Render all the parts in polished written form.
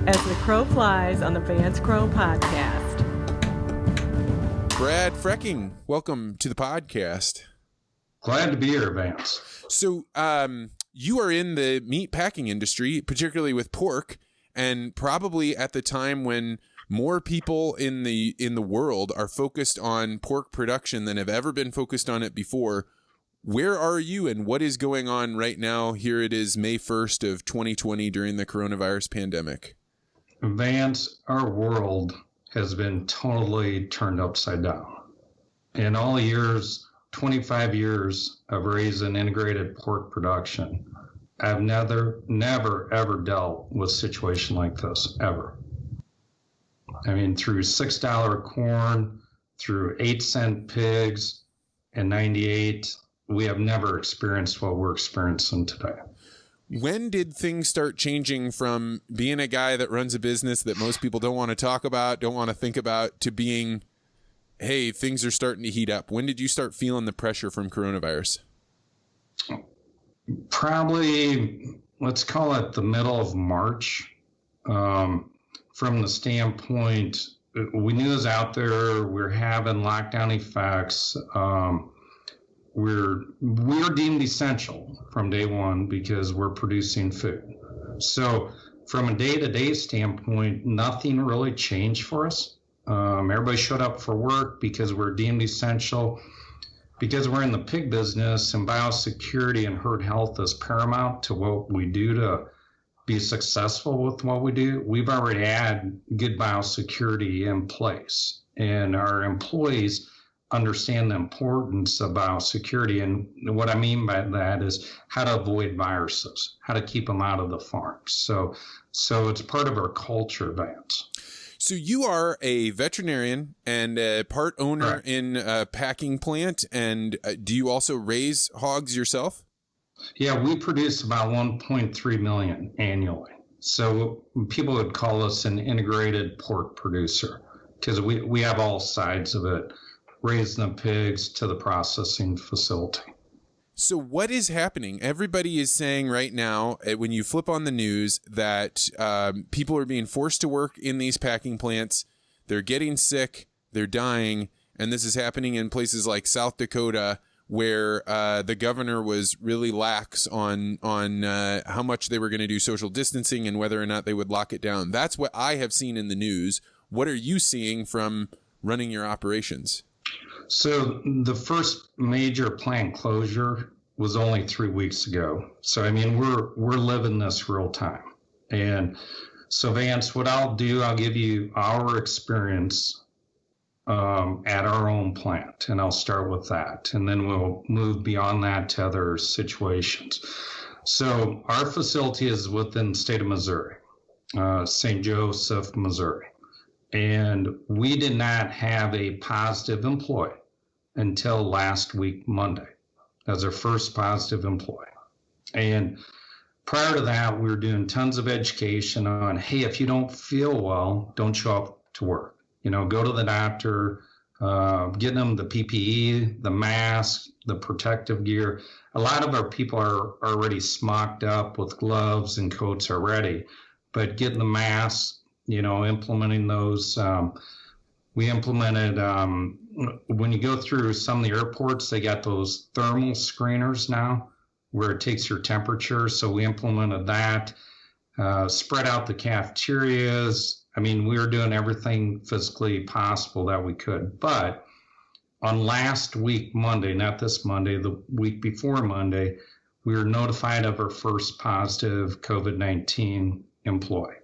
as the crow flies on the Vance Crow podcast. Brad Freking, welcome to the podcast. Glad to be here, Vance. So you are in the meat packing industry, particularly with pork, and probably at the time when more people in the world are focused on pork production than have ever been focused on it before. Where are you and what is going on right now? Here it is May 1st of 2020 during the coronavirus pandemic. Vance, our world has been totally turned upside down. In all years, 25 years of raising integrated pork production, I've never, ever dealt with a situation like this, ever. I mean, through $6 corn, through 8-cent pigs, and 98, we have never experienced what we're experiencing today. When did things start changing from being a guy that runs a business that most people don't want to talk about, don't want to think about, to being, hey, things are starting to heat up? When did you start feeling the pressure from coronavirus? Probably, let's call it the middle of March. From the standpoint, we knew it was out there. We're having lockdown effects. We're deemed essential from day one because we're producing food. So from a day-to-day standpoint, nothing really changed for us. Everybody showed up for work because we're deemed essential. Because we're in the pig business and biosecurity and herd health is paramount to what we do to be successful with what we do, we've already had good biosecurity in place. And our employees understand the importance of biosecurity. And what I mean by that is how to avoid viruses, how to keep them out of the farms. So it's part of our culture, Vance. So you are a veterinarian and a part owner in a packing plant. And do you also raise hogs yourself? Yeah, we produce about 1.3 million annually. So people would call us an integrated pork producer because we have all sides of it, raising the pigs to the processing facility. So what is happening? Everybody is saying right now, when you flip on the news, that people are being forced to work in these packing plants. They're getting sick. They're dying. And this is happening in places like South Dakota, where the governor was really lax on how much they were going to do social distancing and whether or not they would lock it down. That's what I have seen in the news. What are you seeing from running your operations? So the first major plant closure was only 3 weeks ago. So, I mean, we're living this real time. And so, Vance, what I'll do, I'll give you our experience at our own plant, and I'll start with that. And then we'll move beyond that to other situations. So our facility is within the state of Missouri, St. Joseph, Missouri. And we did not have a positive employee until last week, Monday, as our first positive employee. And prior to that, we were doing tons of education on, hey, if you don't feel well, don't show up to work. You know, go to the doctor, getting them the PPE, the mask, the protective gear. A lot of our people are already smocked up with gloves and coats already, but getting the masks, you know, implementing those. We implemented, when you go through some of the airports, they got those thermal screeners now where it takes your temperature. So we implemented that, spread out the cafeterias. I mean, we were doing everything physically possible that we could. But on last week, Monday, not this Monday, the week before Monday, we were notified of our first positive COVID-19 employee.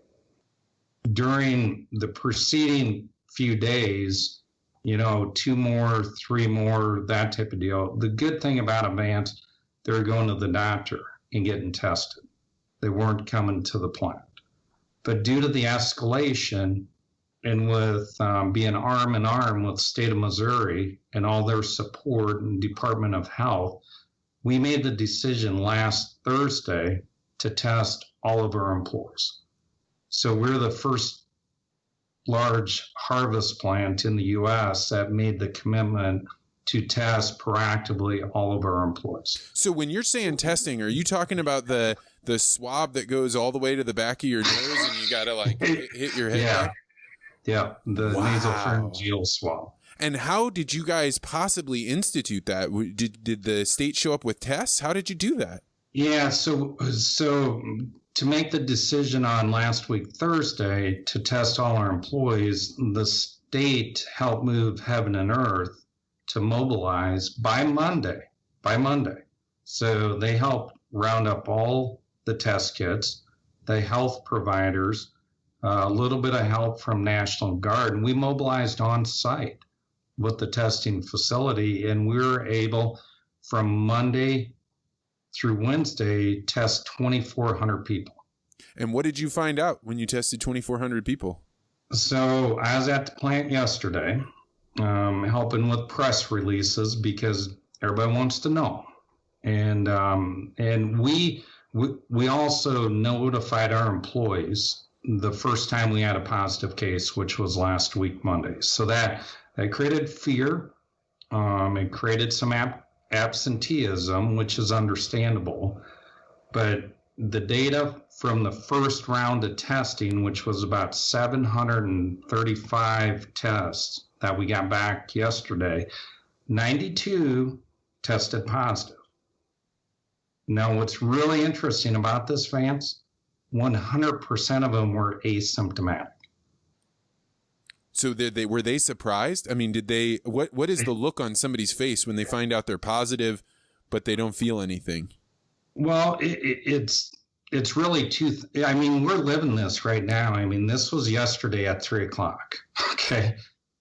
During the preceding few days, you know, 2 more, 3 more, that type of deal. The good thing about Advance, they were going to the doctor and getting tested. They weren't coming to the plant. But due to the escalation and with being arm in arm with the state of Missouri and all their support and Department of Health, we made the decision last Thursday to test all of our employees. So we're the first large harvest plant in the U.S. that made the commitment to test proactively all of our employees. So when you're saying testing, are you talking about the swab that goes all the way to the back of your nose and you got to like hit your head? Yeah. Yeah. The nasopharyngeal swab. And how did you guys possibly institute that? Did the state show up with tests? How did you do that? Yeah. So to make the decision on last week, Thursday, to test all our employees, the state helped move heaven and earth to mobilize by Monday. So they helped round up all the test kits, the health providers, a little bit of help from National Guard, and we mobilized on site with the testing facility, and we were able from Monday through Wednesday test 2,400 people. And what did you find out when you tested 2,400 people? So I was at the plant yesterday, helping with press releases because everybody wants to know. And we also notified our employees the first time we had a positive case, which was last week, Monday. So that created fear. It created some absenteeism, which is understandable. But the data from the first round of testing, which was about 735 tests that we got back yesterday, 92 tested positive. Now, what's really interesting about this, Vance, 100% of them were asymptomatic. So were they surprised? I mean, what is the look on somebody's face when they find out they're positive, but they don't feel anything? Well, it's really we're living this right now. I mean, this was yesterday at 3:00. Okay.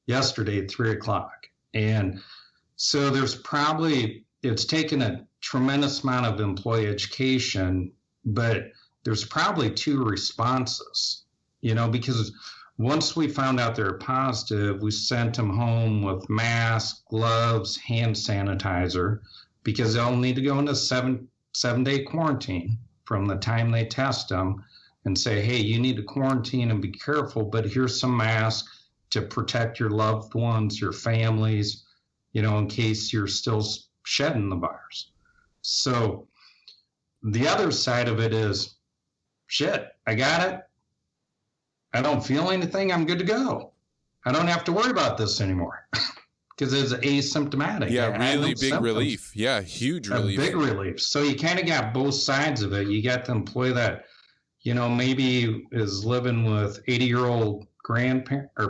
Yesterday at 3:00. And so it's taken a tremendous amount of employee education, but there's probably two responses, because once we found out they're positive, we sent them home with masks, gloves, hand sanitizer, because they'll need to go into seven-day quarantine from the time they test them and say, hey, you need to quarantine and be careful, but here's some masks to protect your loved ones, your families, in case you're still shedding the virus. So the other side of it is, shit, I got it. I don't feel anything. I'm good to go. I don't have to worry about this anymore because it's asymptomatic. Yeah, really big relief. Yeah, huge relief. A big relief. So you kind of got both sides of it. You got the employee that, maybe is living with 80-year-old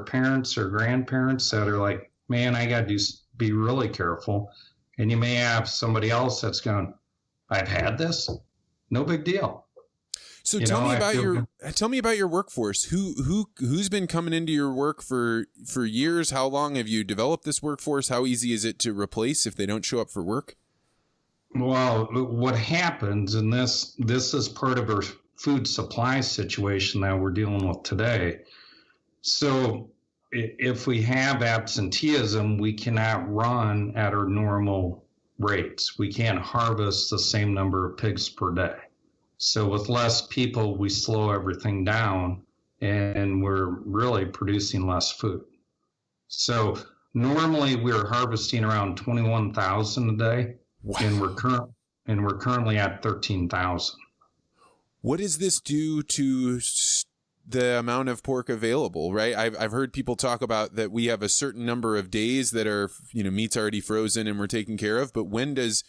parents or grandparents that are like, man, I got to be really careful. And you may have somebody else that's going, I've had this. No big deal. So tell me about your workforce. Who's been coming into your work for years? How long have you developed this workforce? How easy is it to replace if they don't show up for work? Well, what happens, and this is part of our food supply situation that we're dealing with today. So if we have absenteeism, we cannot run at our normal rates. We can't harvest the same number of pigs per day. So with less people, we slow everything down and we're really producing less food. So normally we're harvesting around 21,000 a day. Wow. And we're currently at 13,000. What does this do to the amount of pork available, right? I've heard people talk about that we have a certain number of days that are, meat's already frozen and we're taken care of, but when does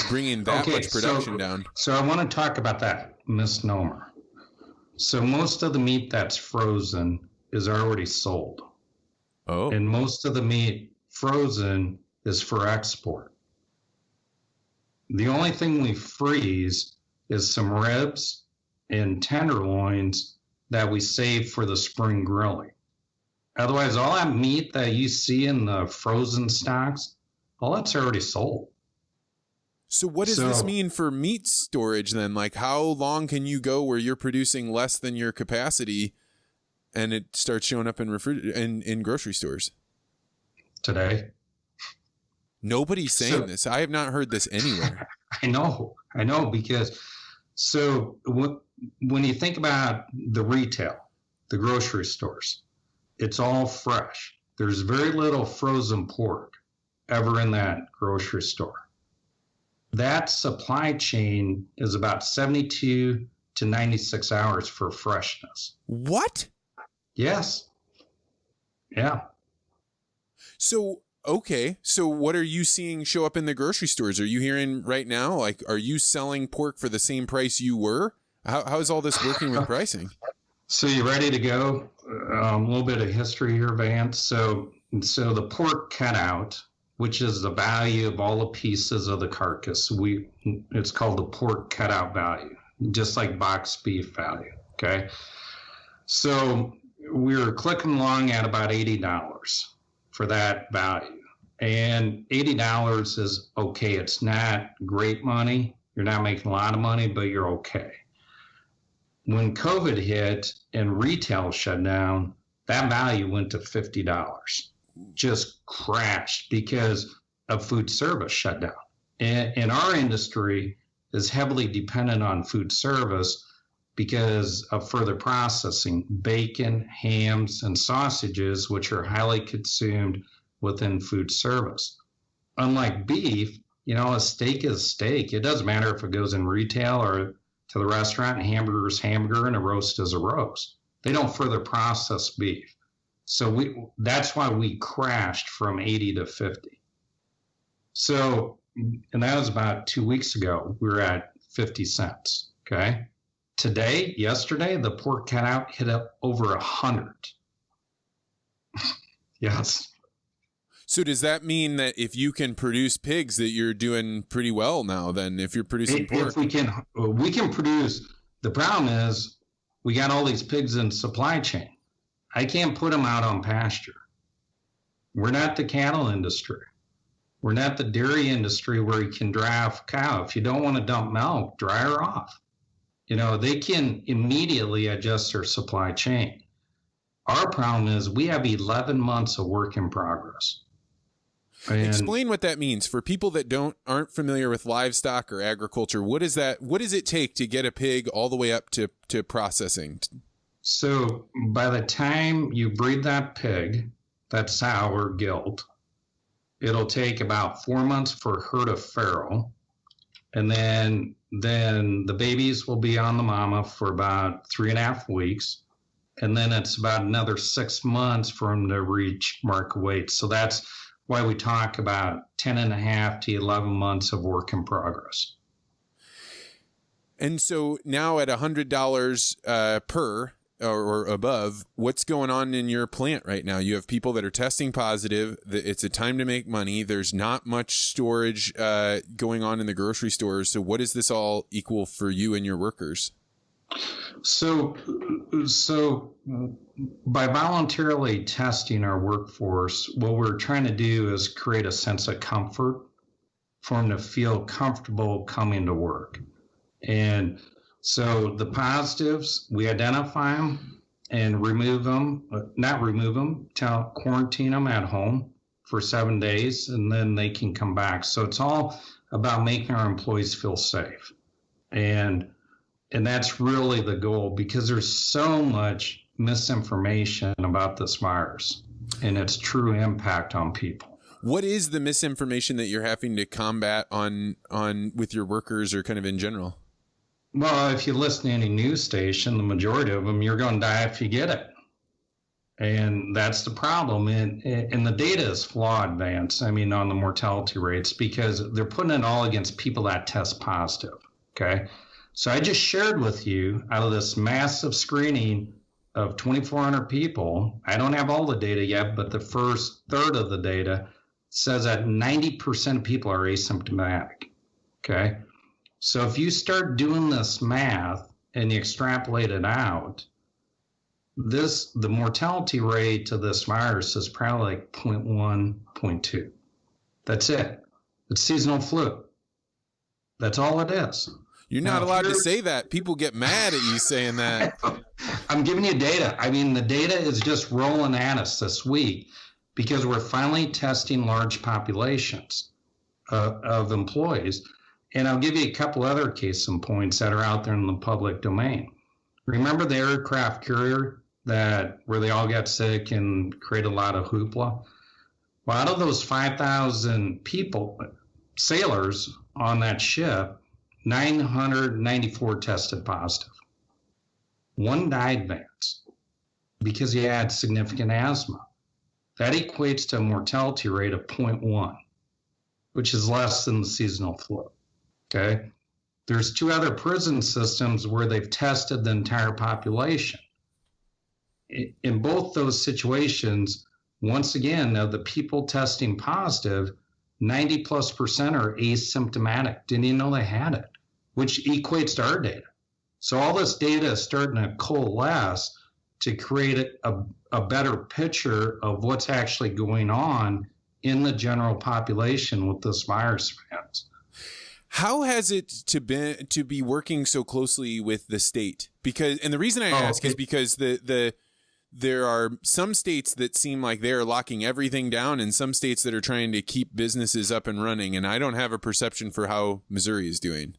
bringing that much production down? So I want to talk about that misnomer. So most of the meat that's frozen is already sold. Oh. And most of the meat frozen is for export. The only thing we freeze is some ribs and tenderloins that we save for the spring grilling. Otherwise, all that meat that you see in the frozen stocks, all that's already sold. So what does this mean for meat storage then? Like, how long can you go where you're producing less than your capacity and it starts showing up in grocery stores? Today. Nobody's saying this. I have not heard this anywhere. I know, because when you think about the retail, the grocery stores, it's all fresh. There's very little frozen pork. ever in that grocery store. That supply chain is about 72 to 96 hours for freshness. What? Yes. Yeah. So, okay. So what are you seeing show up in the grocery stores? Are you hearing right now, like, are you selling pork for the same price you were? How is all this working with pricing? So you ready to go? A little bit of history here, Vance. So the pork cutout, which is the value of all the pieces of the carcass, it's called the pork cutout value, just like boxed beef value. Okay. So we were clicking along at about $80 for that value. And $80 is okay. It's not great money. You're not making a lot of money, but you're okay. When COVID hit and retail shut down, that value went to $50. Just crashed because of food service shut down. And our industry is heavily dependent on food service because of further processing, bacon, hams, and sausages, which are highly consumed within food service. Unlike beef, a steak is steak. It doesn't matter if it goes in retail or to the restaurant. A hamburger is hamburger and a roast is a roast. They don't further process beef. So that's why we crashed from 80 to 50. So, and that was about 2 weeks ago. We were at 50 cents. Okay. Yesterday, the pork cutout hit up over 100. Yes. So does that mean that if you can produce pigs that you're doing pretty well now then, if you're producing pork? If we can produce, the problem is we got all these pigs in supply chain. I can't put them out on pasture. We're not the cattle industry. We're not the dairy industry where you can dry off a cow. If you don't want to dump milk, dry her off. They can immediately adjust their supply chain. Our problem is we have 11 months of work in progress. Explain what that means for people that aren't familiar with livestock or agriculture. What does it take to get a pig all the way up to processing? So by the time you breed that pig, that sow or gilt, it'll take about 4 months for her to farrow. And then the babies will be on the mama for about 3.5 weeks. And then it's about another 6 months for them to reach market weight. So that's why we talk about 10.5 to 11 months of work in progress. And so now at $100 per or above, what's going on in your plant right now? You have people that are testing positive. It's a time to make money. There's not much storage going on in the grocery stores. So what does this all equal for you and your workers? So by voluntarily testing our workforce, what we're trying to do is create a sense of comfort for them to feel comfortable coming to work. And so the positives, we identify them and quarantine them at home for 7 days, and then they can come back. So it's all about making our employees feel safe. And that's really the goal, because there's so much misinformation about this virus and its true impact on people. What is the misinformation that you're having to combat on with your workers or kind of in general? Well, if you listen to any news station, the majority of them, you're going to die if you get it. And that's the problem. And the data is flawed, Vance, on the mortality rates, because they're putting it all against people that test positive. Okay. So I just shared with you, out of this massive screening of 2,400 people, I don't have all the data yet, but the first third of the data says that 90% of people are asymptomatic. Okay. So if you start doing this math and you extrapolate it out, the mortality rate of this virus is probably like 0.1, 0.2. That's it. It's seasonal flu. That's all it is. You're not allowed to say that. People get mad at you saying that. I'm giving you data. The data is just rolling at us this week because we're finally testing large populations of employees. And I'll give you a couple other case in points that are out there in the public domain. Remember the aircraft carrier where they all got sick and created a lot of hoopla? Well, out of those 5,000 people, sailors on that ship, 994 tested positive. One died, Vance, because he had significant asthma. That equates to a mortality rate of 0.1, which is less than the seasonal flu. Okay. There's 2 other prison systems where they've tested the entire population. In both those situations, once again, of the people testing positive, 90+% are asymptomatic. Didn't even know they had it, which equates to our data. So all this data is starting to coalesce to create a better picture of what's actually going on in the general population with this virus, fans. How has it to be working so closely with the state? Because, and the reason I ask is because there are some states that seem like they're locking everything down, and some states that are trying to keep businesses up and running. And I don't have a perception for how Missouri is doing.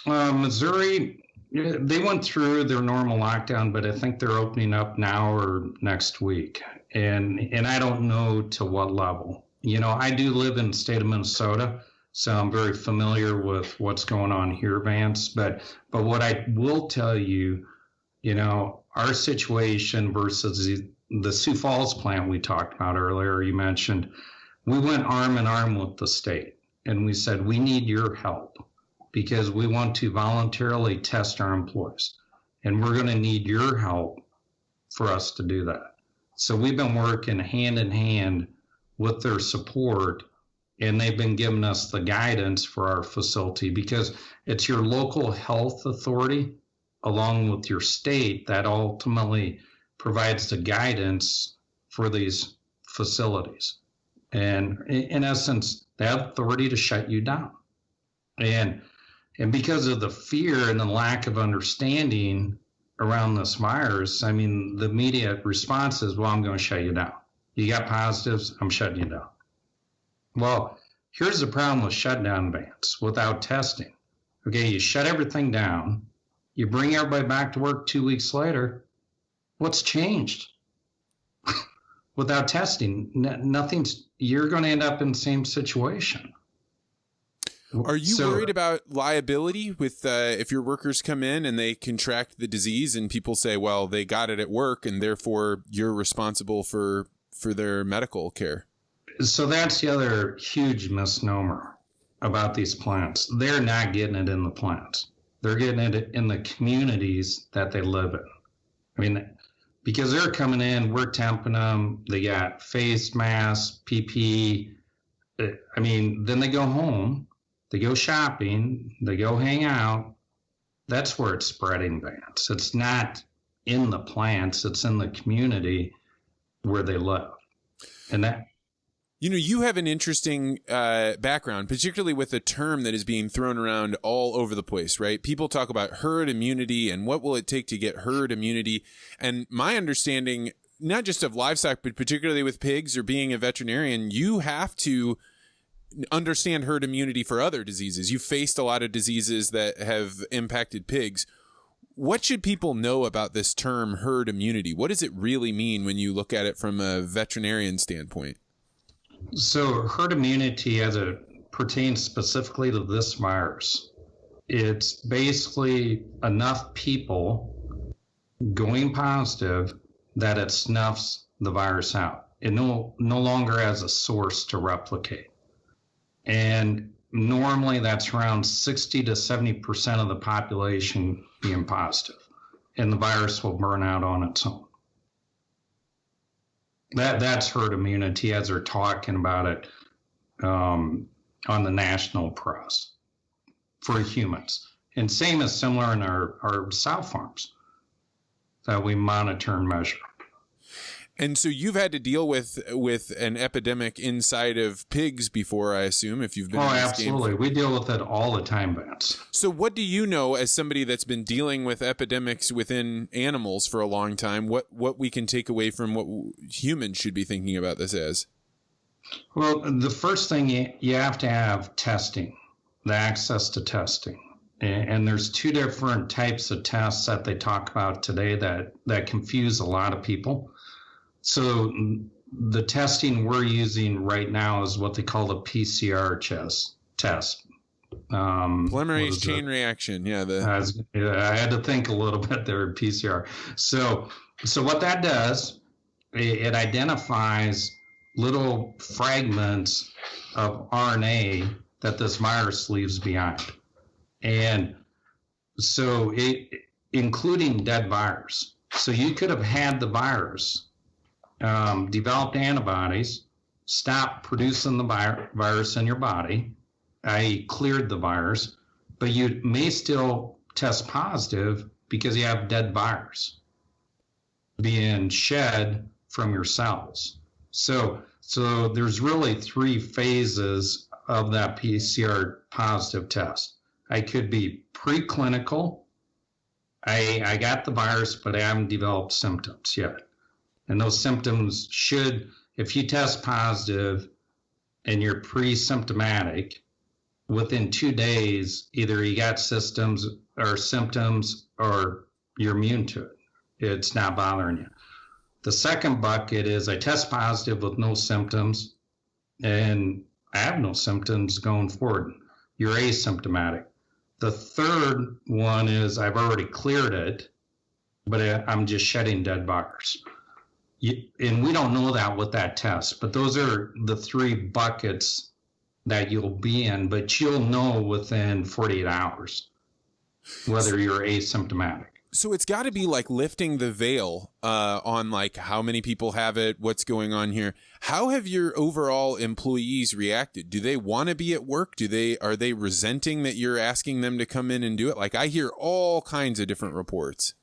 Missouri, they went through their normal lockdown, but I think they're opening up now or next week. And I don't know to what level. I do live in the state of Minnesota, so I'm very familiar with what's going on here, Vance. But what I will tell you, our situation versus the Sioux Falls plant we talked about earlier, you mentioned, we went arm in arm with the state, and we said, we need your help because we want to voluntarily test our employees, and we're going to need your help for us to do that. So we've been working hand in hand with their support, and they've been giving us the guidance for our facility because it's your local health authority along with your state that ultimately provides the guidance for these facilities. And in essence, they have authority to shut you down. And because of the fear and the lack of understanding around this virus, the immediate response is, well, I'm going to shut you down. You got positives, I'm shutting you down. Well, here's the problem with shutdown bans without testing. Okay, you shut everything down, you bring everybody back to work 2 weeks later. What's changed? Without testing, nothing's. You're going to end up in the same situation. Are you worried about liability with if your workers come in and they contract the disease and people say, well, they got it at work and therefore you're responsible for their medical care? So that's the other huge misnomer about these plants. They're not getting it in the plants. They're getting it in the communities that they live in. Because they're coming in, we're temping them. They got face masks, PPE. Then they go home, they go shopping, they go hang out. That's where it's spreading, Vance. It's not in the plants, it's in the community where they live. And that. You have an interesting background, particularly with a term that is being thrown around all over the place, right? People talk about herd immunity and what will it take to get herd immunity. And my understanding, not just of livestock, but particularly with pigs or being a veterinarian, you have to understand herd immunity for other diseases. You've faced a lot of diseases that have impacted pigs. What should people know about this term herd immunity? What does it really mean when you look at it from a veterinarian standpoint? So herd immunity, as it pertains specifically to this virus, it's basically enough people going positive that it snuffs the virus out. It no longer has a source to replicate. And normally that's around 60 to 70% of the population being positive, and the virus will burn out on its own. That's herd immunity as they're talking about it on the national press for humans. And same is similar in our sow farms that we monitor and measure. And so you've had to deal with an epidemic inside of pigs before, I assume, if you've been in this absolutely. game. We deal with it all the time, Vance. So what do you know as somebody that's been dealing with epidemics within animals for a long time, what we can take away from what humans should be thinking about this as? Well, the first thing you have to have testing, the access to testing. And there's 2 different types of tests that they talk about today that confuse a lot of people. So the testing we're using right now is what they call the PCR test. Polymerase chain reaction. Yeah. I had to think a little bit there, PCR. So what that does, it identifies little fragments of RNA that this virus leaves behind. And so including dead virus. So you could have had the virus, developed antibodies, stopped producing the virus in your body, i.e. cleared the virus, but you may still test positive because you have dead virus being shed from your cells. So there's really 3 phases of that PCR positive test. I could be preclinical. I got the virus, but I haven't developed symptoms yet. And those symptoms should, if you test positive and you're pre-symptomatic, within 2 days, either you got symptoms or you're immune to it. It's not bothering you. The second bucket is I test positive with no symptoms and I have no symptoms going forward. You're asymptomatic. The third one is I've already cleared it, but I'm just shedding dead virus. And we don't know that with that test, but those are the 3 buckets that you'll be in, but you'll know within 48 hours whether you're asymptomatic. So it's got to be like lifting the veil on like how many people have it, what's going on here. How have your overall employees reacted? Do they want to be at work? Are they resenting that you're asking them to come in and do it? Like I hear all kinds of different reports.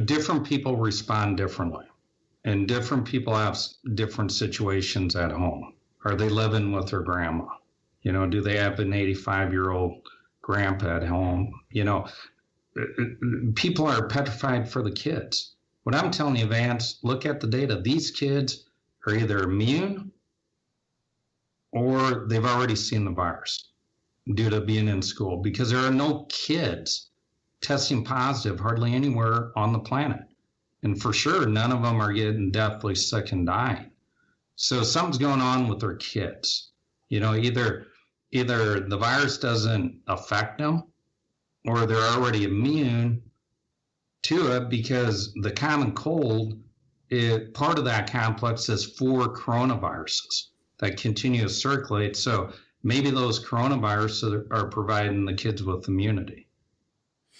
Different people respond differently, and different people have different situations at home. Are they living with their grandma? Do they have an 85-year-old grandpa at home? People are petrified for the kids. What I'm telling you, Vance, look at the data. These kids are either immune or they've already seen the virus due to being in school, because there are no kids testing positive hardly anywhere on the planet. And for sure, none of them are getting deathly sick and dying. So something's going on with their kids. Either the virus doesn't affect them or they're already immune to it, because the common cold, part of that complex is 4 coronaviruses that continue to circulate. So maybe those coronaviruses are providing the kids with immunity.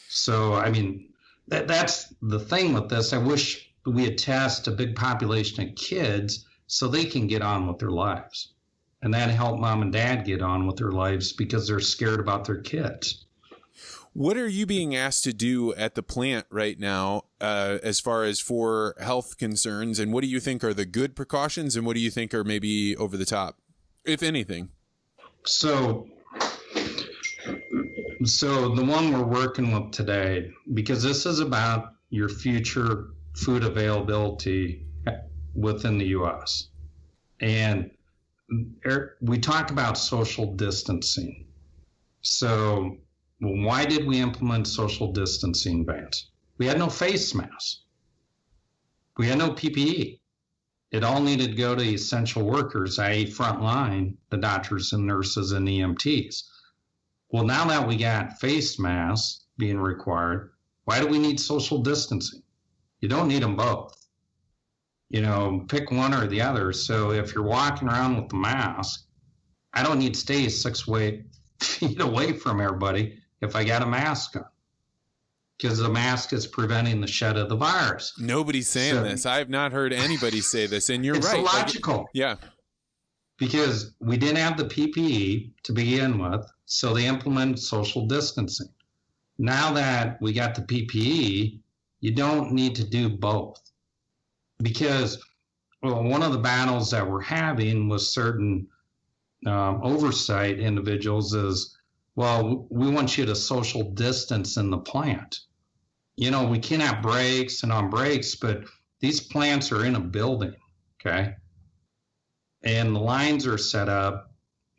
So, I mean, that's the thing with this. I wish we had tested a big population of kids so they can get on with their lives. And that helped mom and dad get on with their lives because they're scared about their kids. What are you being asked to do at the plant right now as far as for health concerns? And what do you think are the good precautions? And what do you think are maybe over the top, if anything? So the one we're working with today, because this is about your future food availability within the U.S. And we talk about social distancing. So why did we implement social distancing, Vance? We had no face masks. We had no PPE. It all needed to go to essential workers, i.e. frontline, the doctors and nurses and EMTs. Well, now that we got face masks being required, why do we need social distancing? You don't need them both. Pick one or the other. So if you're walking around with the mask, I don't need to stay 6 feet away from everybody if I got a mask on, because the mask is preventing the shed of the virus. Nobody's saying this. I have not heard anybody say this, and you're right. It's illogical. Yeah. Because we didn't have the PPE to begin with, so they implemented social distancing. Now that we got the PPE, you don't need to do both. Because one of the battles that we're having with certain oversight individuals is, well, we want you to social distance in the plant. We can't have breaks and on breaks, but these plants are in a building, okay? And the lines are set up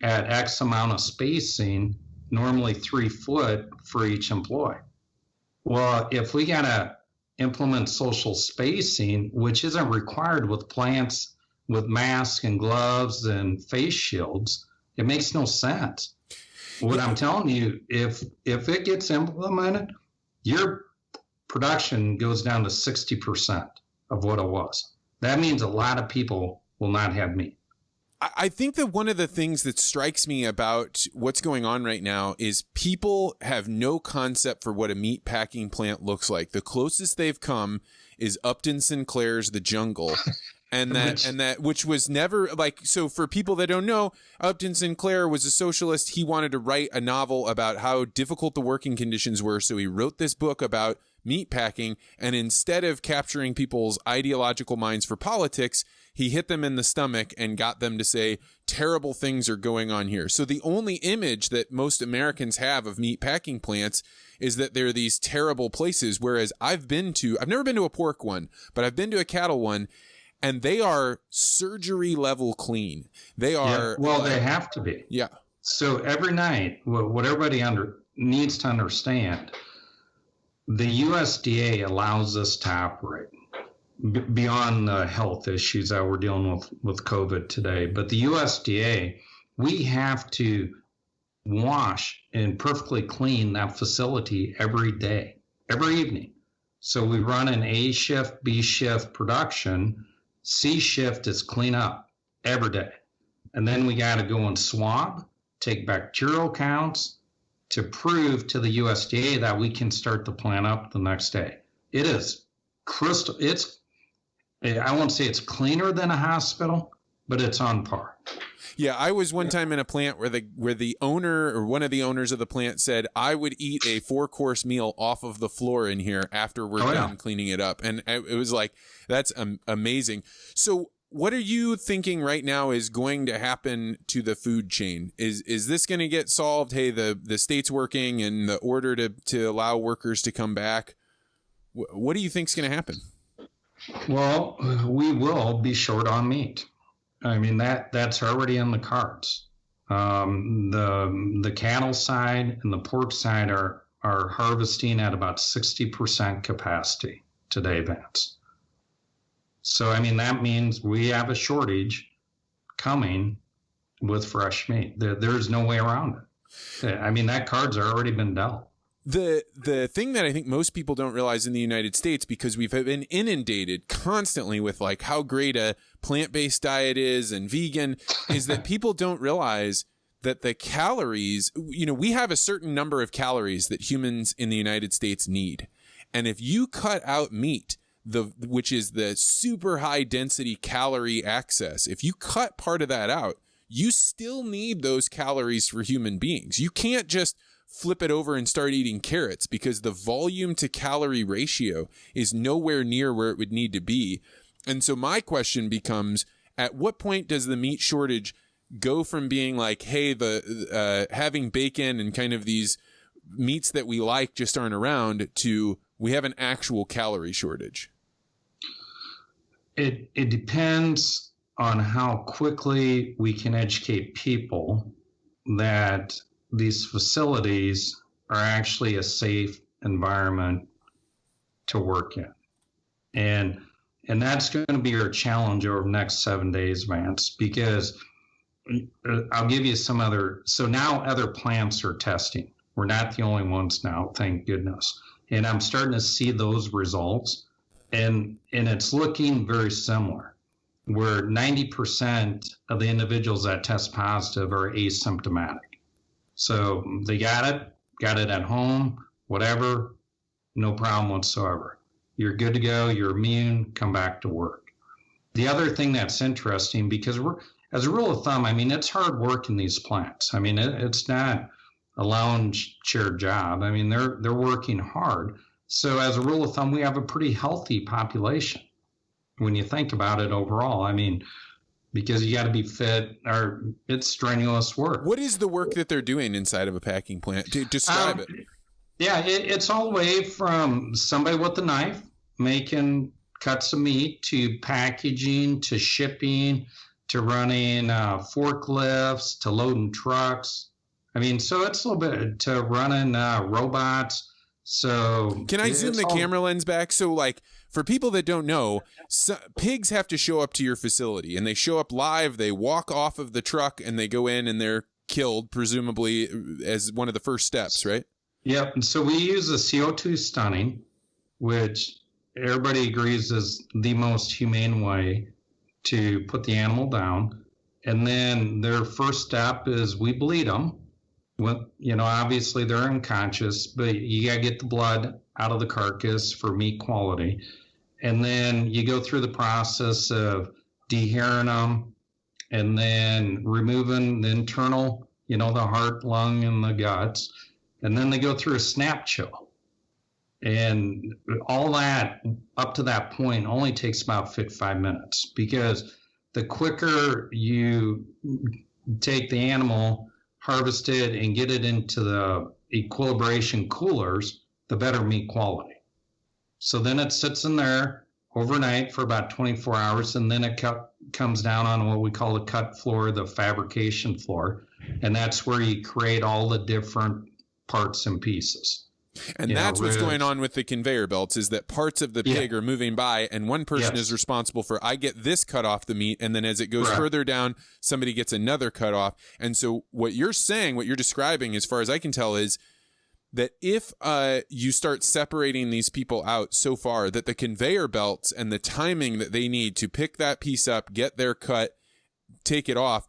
at X amount of spacing, normally 3 foot for each employee. Well, if we got to implement social spacing, which isn't required with plants with masks and gloves and face shields. It makes no sense. What I'm telling you, if it gets implemented, your production goes down to 60% of what it was. That means a lot of people will not have meat. I think that one of the things that strikes me about what's going on right now is people have no concept for what a meat packing plant looks like. The closest they've come is Upton Sinclair's The Jungle. And which was never like, so for people that don't know, Upton Sinclair was a socialist. He wanted to write a novel about how difficult the working conditions were. So he wrote this book about meat packing. And instead of capturing people's ideological minds for politics, he hit them in the stomach and got them to say terrible things are going on here. So the only image that most Americans have of meat packing plants is that they're these terrible places. Whereas I've never been to a pork one, but I've been to a cattle one. And they are surgery level clean. They are. Yeah, well, they have to be. Yeah. So every night, what everybody needs to understand, the USDA allows us to operate beyond the health issues that we're dealing with COVID today. But the USDA, we have to wash and perfectly clean that facility every day, every evening. So we run an A shift, B shift production. C shift is clean up every day. And then we got to go and swab, take bacterial counts to prove to the USDA that we can start the plant up the next day. It is crystal. I won't say it's cleaner than a hospital, but it's on par. Yeah, I was one time in a plant where the owner or one of the owners of the plant said, I would eat a 4-course meal off of the floor in here after we're done cleaning it up. And it was like, that's amazing. So what are you thinking right now is going to happen to the food chain? Is this going to get solved? Hey, the state's working and the order to allow workers to come back. What do you think is going to happen? Well, we will be short on meat. I mean, that's already in the cards. The cattle side and the pork side are harvesting at about 60% capacity today, Vance. So, I mean, that means we have a shortage coming with fresh meat. There's no way around it. I mean, that card's already been dealt. The thing that I think most people don't realize in the United States, because we've been inundated constantly with like how great a plant-based diet is and vegan, is that people don't realize that the calories, we have a certain number of calories that humans in the United States need. And if you cut out meat, which is the super high density calorie excess, if you cut part of that out, you still need those calories for human beings. You can't just flip it over and start eating carrots because the volume to calorie ratio is nowhere near where it would need to be. And so my question becomes, at what point does the meat shortage go from being like, hey, having bacon and kind of these meats that we like just aren't around, to we have an actual calorie shortage? It depends on how quickly we can educate people that these facilities are actually a safe environment to work in. And that's going to be our challenge over the next 7 days, Vance, because I'll give you some so now other plants are testing. We're not the only ones now, thank goodness. And I'm starting to see those results, and it's looking very similar, where 90% of the individuals that test positive are asymptomatic. So they got it at home, whatever, no problem whatsoever. You're good to go, you're immune, come back to work. The other thing that's interesting, because as a rule of thumb, I mean, it's hard work in these plants. I mean, it's not a lounge chair job. I mean, they're working hard. So as a rule of thumb, we have a pretty healthy population when you think about it overall. I mean, because you got to be fit, or it's strenuous work. What is the work that they're doing inside of a packing plant? Describe it. Yeah, it's all the way from somebody with a knife making cuts of meat to packaging to shipping to running forklifts to loading trucks. I mean, so it's a little bit to running robots So can I zoom the camera lens back? So like for people that don't know, pigs have to show up to your facility, and they show up live. They walk off of the truck and they go in and they're killed, presumably as one of the first steps, right? Yep. And so we use a CO2 stunning, which everybody agrees is the most humane way to put the animal down. And then their first step is we bleed them. Obviously they're unconscious, but you got to get the blood out of the carcass for meat quality. And then you go through the process of dehairing them and then removing the internal, the heart, lung, and the guts. And then they go through a snap chill. And all that up to that point only takes about 5 minutes, because the quicker you take the animal, harvest it, and get it into the equilibration coolers, the better meat quality. So then it sits in there overnight for about 24 hours, and then it comes down on what we call the cut floor, the fabrication floor. And that's where you create all the different parts and pieces. And that's what's going on with the conveyor belts, is that parts of the pig are moving by, and one person is responsible for, I get this cut off the meat, and then as it goes further down, somebody gets another cut off. And so what you're saying, what you're describing, as far as I can tell, is that if you start separating these people out so far that the conveyor belts and the timing that they need to pick that piece up, get their cut, take it off,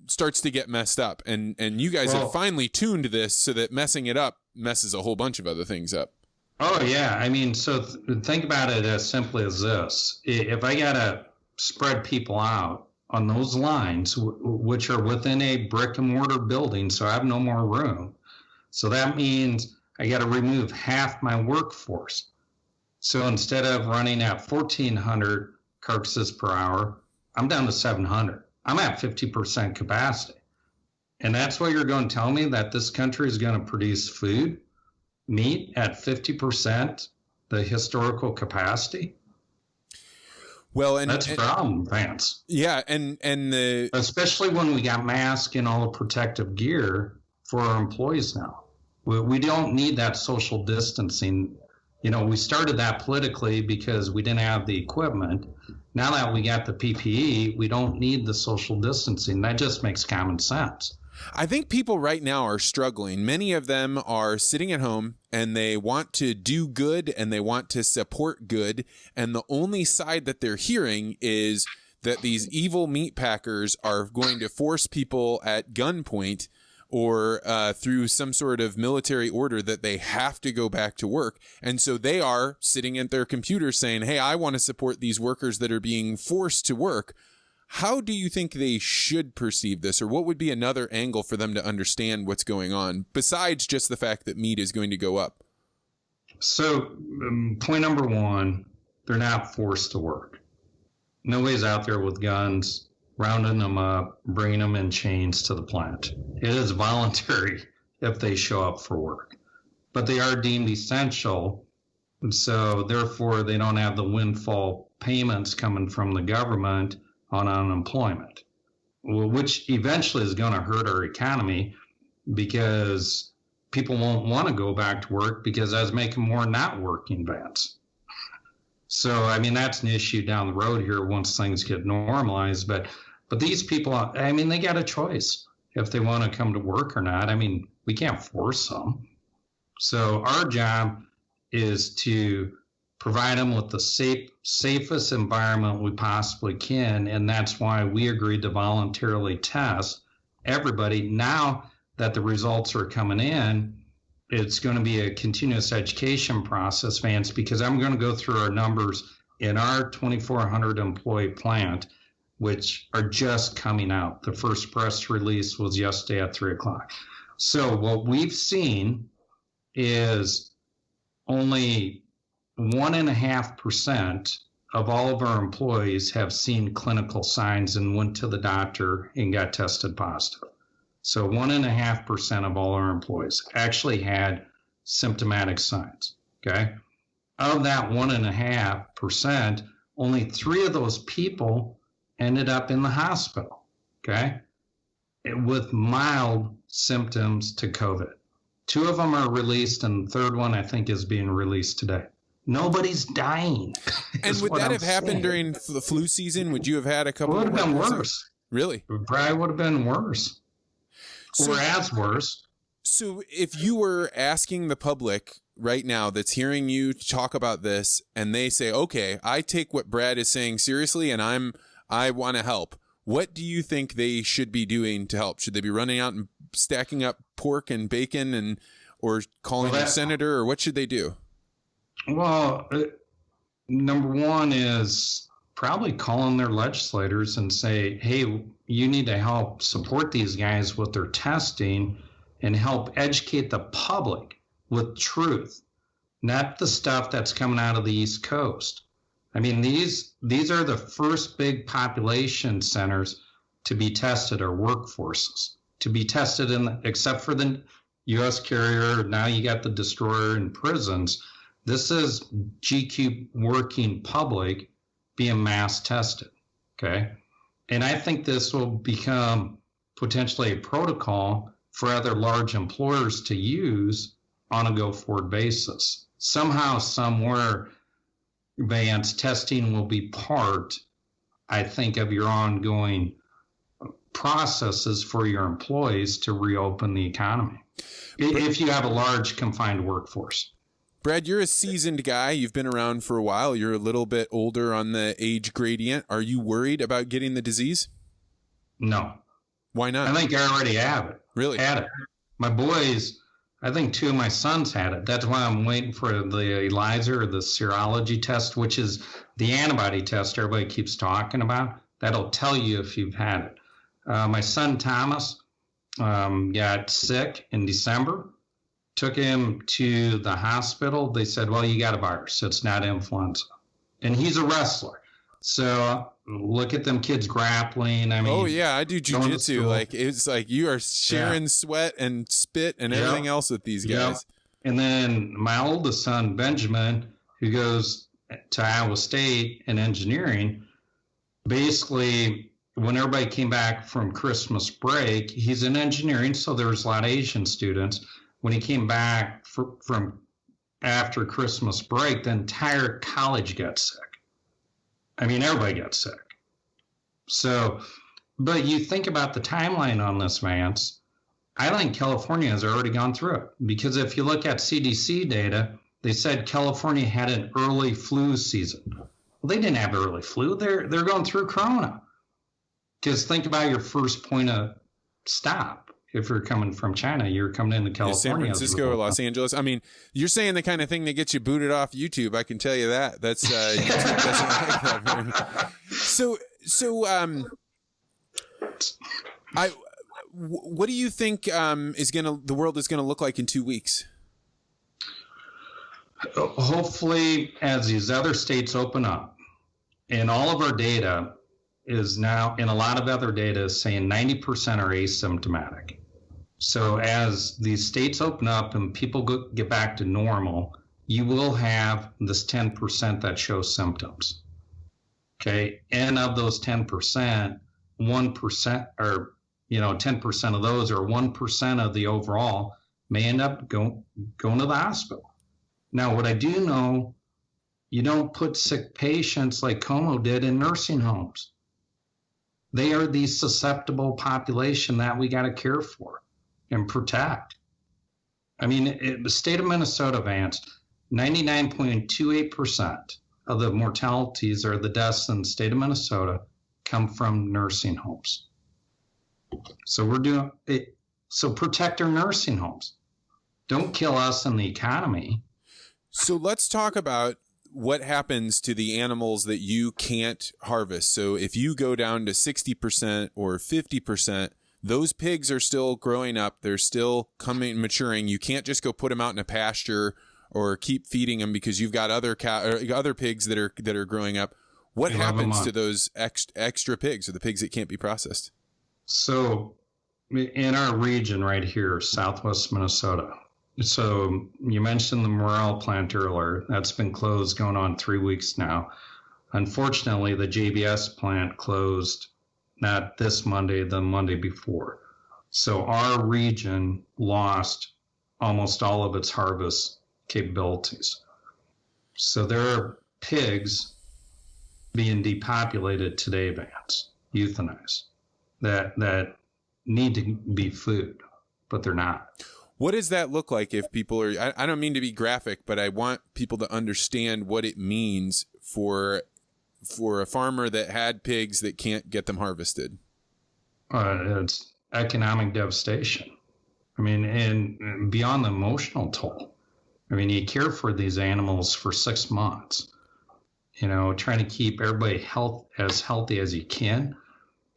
starts to get messed up. And you guys have finally tuned this so that messing it up messes a whole bunch of other things up. Oh, yeah. I mean, so think about it as simply as this. If I got to spread people out on those lines, which are within a brick and mortar building, so I have no more room. So that means I got to remove half my workforce. So instead of running at 1,400 carcasses per hour, I'm down to 700. I'm at 50% capacity. And that's what you're going to tell me, that this country is going to produce meat at 50% the historical capacity? Well, and that's a problem, Vance. Yeah, and especially when we got masks and all the protective gear for our employees now. We don't need that social distancing. We started that politically because we didn't have the equipment. Now that we got the PPE, we don't need the social distancing. That just makes common sense. I think people right now are struggling. Many of them are sitting at home and they want to do good and they want to support good. And the only side that they're hearing is that these evil meat packers are going to force people at gunpoint or through some sort of military order that they have to go back to work. And so they are sitting at their computer saying, hey, I want to support these workers that are being forced to work. How do you think they should perceive this, or what would be another angle for them to understand what's going on, besides just the fact that meat is going to go up? So point number one, they're not forced to work. Nobody's out there with guns, rounding them up, bringing them in chains to the plant. It is voluntary if they show up for work. But they are deemed essential, and so therefore they don't have the windfall payments coming from the government on unemployment, which eventually is going to hurt our economy, because people won't want to go back to work because that's making more not working, Vance. So, I mean, that's an issue down the road here once things get normalized. But these people, I mean, they got a choice if they want to come to work or not. I mean, we can't force them. So our job is to provide them with the safest environment we possibly can. And that's why we agreed to voluntarily test everybody. Now that the results are coming in, it's going to be a continuous education process, Vance, because I'm going to go through our numbers in our 2,400 employee plant, which are just coming out. The first press release was yesterday at 3:00. So what we've seen is only 1.5% of all of our employees have seen clinical signs and went to the doctor and got tested positive. So 1.5% of all our employees actually had symptomatic signs, okay? Of that 1.5%, only 3 of those people ended up in the hospital, okay? With mild symptoms to COVID. 2 of them are released, and the third one I think is being released today. Nobody's dying. And would that have happened during the flu season? Would you have had a couple? It would have been worse. Really? It probably would have been worse. Or as worse. So if you were asking the public right now that's hearing you talk about this, and they say, okay, I take what Brad is saying seriously, and I want to help. What do you think they should be doing to help? Should they be running out and stacking up pork and bacon or calling their senator, or what should they do? Well, number one is probably calling their legislators and say, hey, you need to help support these guys with their testing and help educate the public with truth, not the stuff that's coming out of the East Coast. I mean, these are the first big population centers to be tested, or workforces to be tested except for the U.S. carrier. Now you got the destroyer in prisons. This is GQ working public being mass tested. Okay. And I think this will become potentially a protocol for other large employers to use on a go-forward basis. Somehow, somewhere, Vance, testing will be part, I think, of your ongoing processes for your employees to reopen the economy, if you have a large confined workforce. Brad, you're a seasoned guy. You've been around for a while. You're a little bit older on the age gradient. Are you worried about getting the disease? No. Why not? I think I already have it. Really? Had it. My boys, I think 2 of my sons had it. That's why I'm waiting for the ELISA, or the serology test, which is the antibody test everybody keeps talking about. That'll tell you if you've had it. My son Thomas got sick in December. Took him to the hospital. They said, well, you got a virus. It's not influenza. And he's a wrestler. So look at them kids grappling. I mean, oh, yeah, I do jujitsu. Like, it's like you are sharing sweat and spit and everything else with these guys. And then my oldest son, Benjamin, who goes to Iowa State in engineering, basically, when everybody came back from Christmas break, he's in engineering, so there was a lot of Asian students. When he came back from after Christmas break, the entire college got sick. I mean, everybody got sick. So, but you think about the timeline on this, Vance, I think California has already gone through it. Because if you look at CDC data, they said California had an early flu season. Well, they didn't have early flu. They're going through Corona. Because think about your first point of stop. If you're coming from China, you're coming into California. San Francisco or Los Angeles. I mean, you're saying the kind of thing that gets you booted off YouTube. I can tell you that. That's YouTube doesn't like that very much. What do you think the world is gonna look like in 2 weeks? Hopefully, as these other states open up, and all of our data is now, and a lot of other data is saying 90% are asymptomatic. So as these states open up and people get back to normal, you will have this 10% that show symptoms. Okay. And of those 10%, 1% or, 10% of those, or 1% of the overall, may end up going to the hospital. Now, what I do know, you don't put sick patients like Como did in nursing homes. They are the susceptible population that we got to care for and protect. I mean, the state of Minnesota, Vance, 99.28% of the mortalities or the deaths in the state of Minnesota come from nursing homes. So we're doing it. So protect our nursing homes. Don't kill us in the economy. So let's talk about what happens to the animals that you can't harvest. So if you go down to 60% or 50%, those pigs are still growing up. They're still maturing. You can't just go put them out in a pasture or keep feeding them because you've got other pigs that are growing up. What happens to those extra pigs, or the pigs that can't be processed? So in our region right here, Southwest Minnesota, so you mentioned the morel plant earlier. That's been closed going on 3 weeks now. Unfortunately, the JBS plant closed not this Monday, the Monday before. So our region lost almost all of its harvest capabilities. So there are pigs being depopulated today, Vance, euthanized, that need to be food, but they're not. What does that look like if people are, I don't mean to be graphic, but I want people to understand what it means for a farmer that had pigs that can't get them harvested. It's economic devastation. I mean, and beyond the emotional toll. I mean, you care for these animals for 6 months, trying to keep everybody as healthy as you can.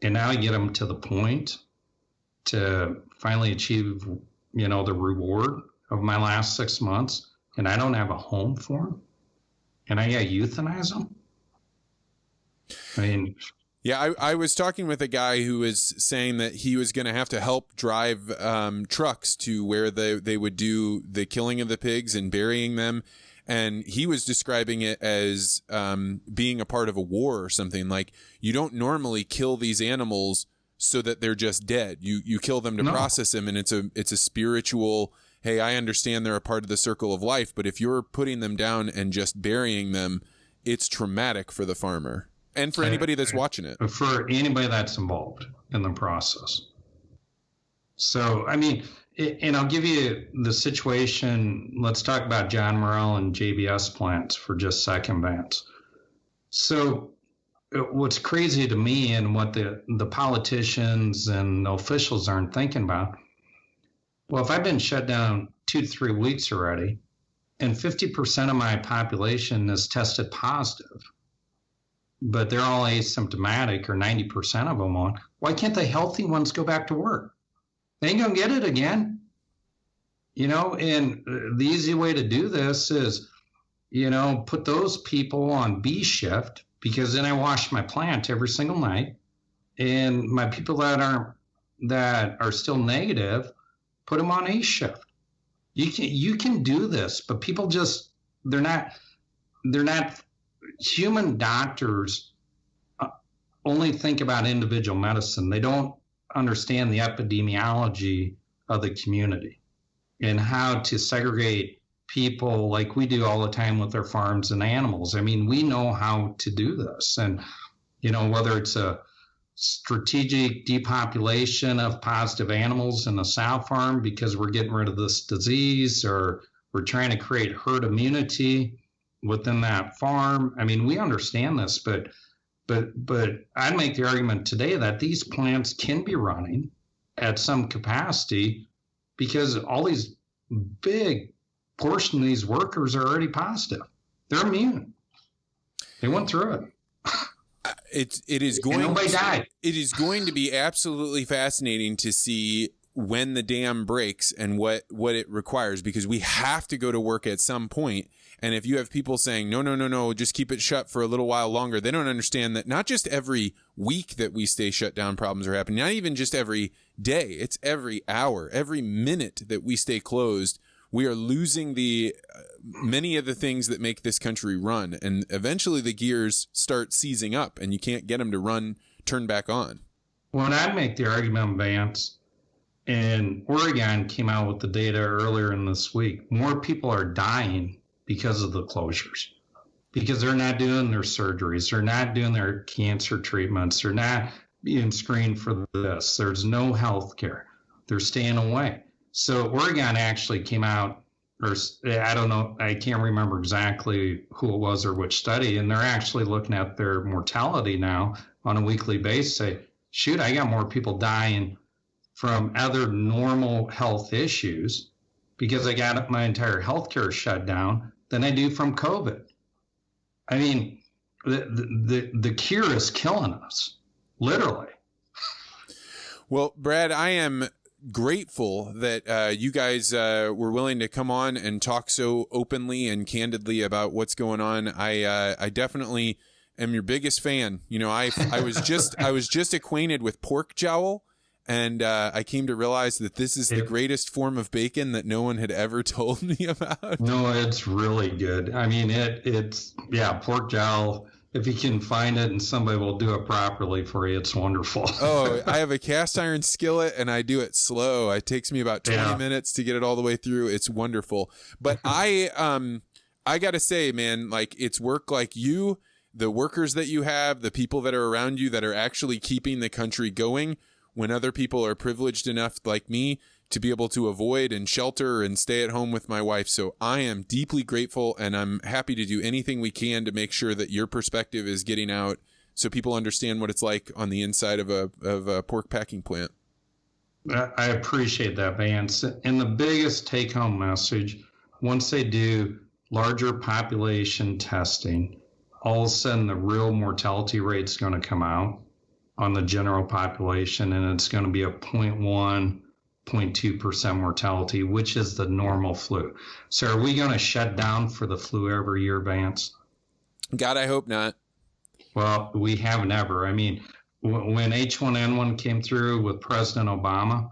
And now you get them to the point to finally achieve, the reward of my last 6 months, and I don't have a home for them, and I got to euthanize them. I mean, yeah, I was talking with a guy who was saying that he was going to have to help drive trucks to where they would do the killing of the pigs and burying them. And he was describing it as being a part of a war or something. Like, you don't normally kill these animals so that they're just dead. You kill them to process them, and it's a spiritual, hey, I understand they're a part of the circle of life, but if you're putting them down and just burying them, it's traumatic for the farmer. And for anybody that's watching it. For anybody that's involved in the process. So, I mean, and I'll give you the situation. Let's talk about John Morrell and JBS plants for just a second, Vance. So what's crazy to me and what the politicians and the officials aren't thinking about, well, if I've been shut down 2 to 3 weeks already, and 50% of my population is tested positive, but they're all asymptomatic, or 90% of them on, why can't the healthy ones go back to work? They ain't gonna get it again. And the easy way to do this is, put those people on B shift, because then I wash my plant every single night, and my people that are still negative, put them on A shift. You can do this, but people just, they're not human doctors only think about individual medicine. They don't understand the epidemiology of the community and how to segregate people like we do all the time with our farms and animals. I mean, we know how to do this. And, whether it's a strategic depopulation of positive animals in the sow farm because we're getting rid of this disease, or we're trying to create herd immunity within that farm. I mean, we understand this, but I'd make the argument today that these plants can be running at some capacity because all these big portion of these workers are already positive. They're immune. They went through it. It is going. And nobody died. It is going to be absolutely fascinating to see when the dam breaks and what it requires, because we have to go to work at some point. And if you have people saying, no, just keep it shut for a little while longer, they don't understand that not just every week that we stay shut down, problems are happening, not even just every day. It's every hour, every minute that we stay closed. We are losing many of the things that make this country run. And eventually the gears start seizing up and you can't get them to turn back on. Well, and I'd make the argument, Vance, and Oregon came out with the data earlier in this week. More people are dying because of the closures, because they're not doing their surgeries, they're not doing their cancer treatments, they're not being screened for this. There's no health care. They're staying away. So Oregon actually came out, or I don't know, I can't remember exactly who it was or which study, and they're actually looking at their mortality now on a weekly basis. Say, shoot, I got more people dying from other normal health issues because I got my entire healthcare shut down than I do from COVID. I mean, the cure is killing us, literally. Well, Brad, I am grateful that you guys were willing to come on and talk so openly and candidly about what's going on. I definitely am your biggest fan. I was just acquainted with pork jowl. And I came to realize that this is the greatest form of bacon that no one had ever told me about. No, it's really good. I mean, it's pork jowl if you can find it and somebody will do it properly for you, it's wonderful. Oh, I have a cast iron skillet and I do it slow. It takes me about 20 minutes to get it all the way through. It's wonderful. But I got to say, man, like it's work like you, the workers that you have, the people that are around you that are actually keeping the country going when other people are privileged enough like me to be able to avoid and shelter and stay at home with my wife. So I am deeply grateful, and I'm happy to do anything we can to make sure that your perspective is getting out so people understand what it's like on the inside of a pork packing plant. I appreciate that, Vance. And the biggest take-home message, once they do larger population testing, all of a sudden the real mortality rate is going to come out on the general population, and it's going to be a 0.1, 0.2% mortality, which is the normal flu. So are we going to shut down for the flu every year, Vance? God, I hope not. Well, we haven't ever. I mean, when H1N1 came through with President Obama,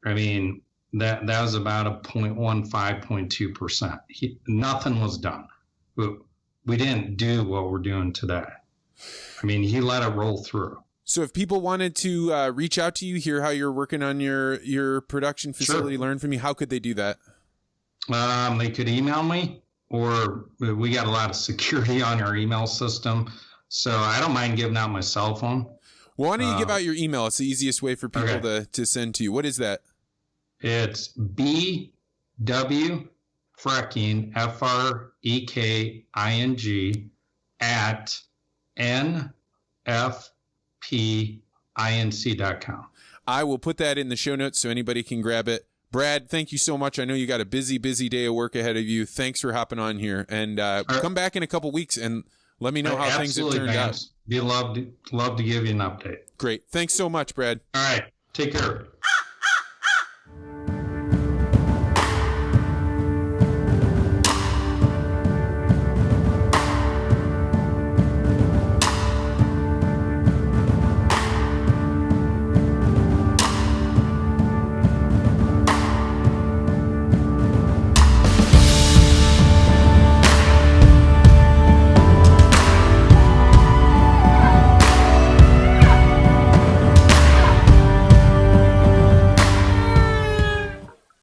I mean, that was about a 0.15, 0.2%. Nothing was done. We didn't do what we're doing today. I mean, he let it roll through. So if people wanted to reach out to you, hear how you're working on your production facility, learn from you, how could they do that? They could email me, or we got a lot of security on our email system, so I don't mind giving out my cell phone. Well, why don't you give out your email? It's the easiest way for people to send to you. What is that? It's BW Freking, FREKING, at NFPINC.com. I will put that in the show notes so anybody can grab it. Brad, thank you so much. I know you got a busy day of work ahead of you. Thanks for hopping on here. And come back in a couple weeks and let me know how things have turned out. Be love to give you an update. Great. Thanks so much, Brad. All right. Take care.